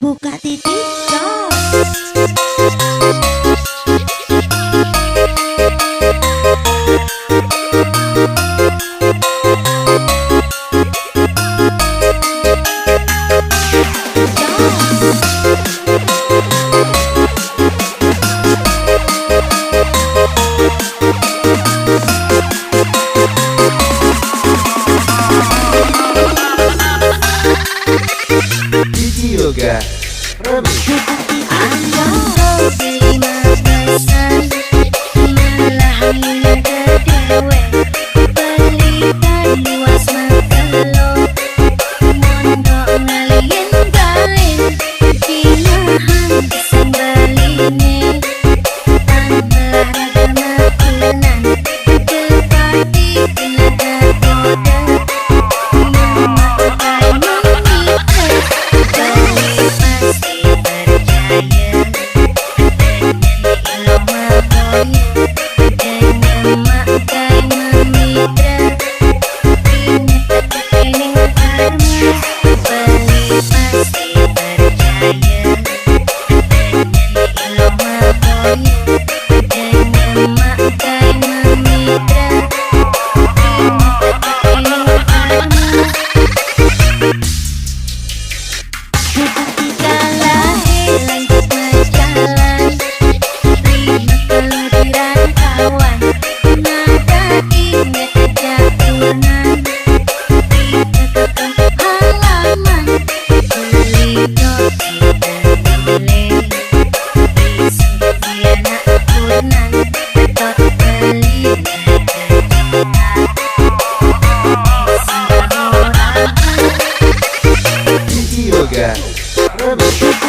Buka titik dong. Gigi Yoga Remix. Beli mabesan malahan ngedewe belikan luas makelo mondok ngalian galin dinahan pisang beline tanbelah ragama kunan kepati tenaga kode nama pakai memikir beli pasti berjaya. Gigi Yoga Remix.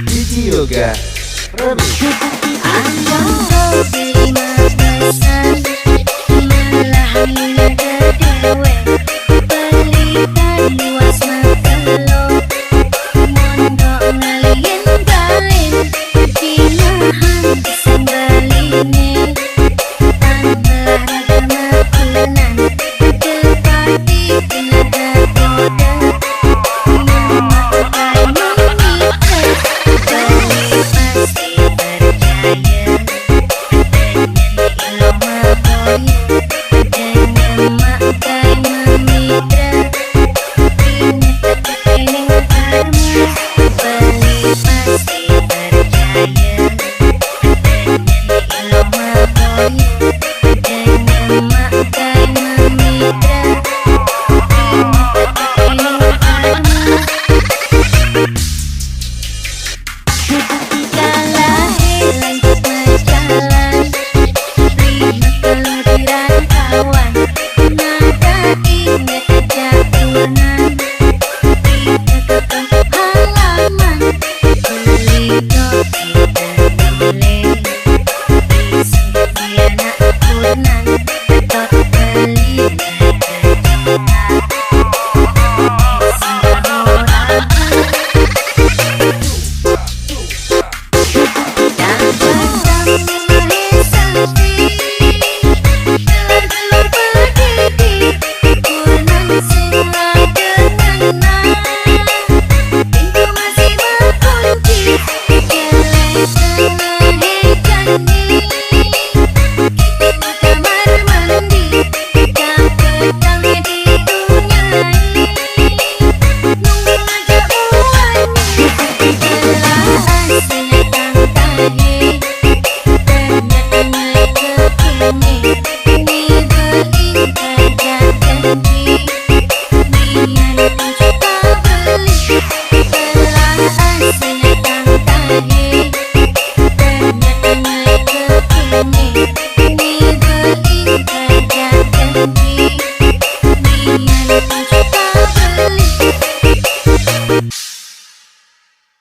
Gigi Yoga Remix. Beli mabesan malahan ngedewe belikan luas makelo mondok ngalian galin dinahan pisang beline tanbelah ragama kunan kepati tenaga kode nama pakai memikir beli pasti berjaya. Buka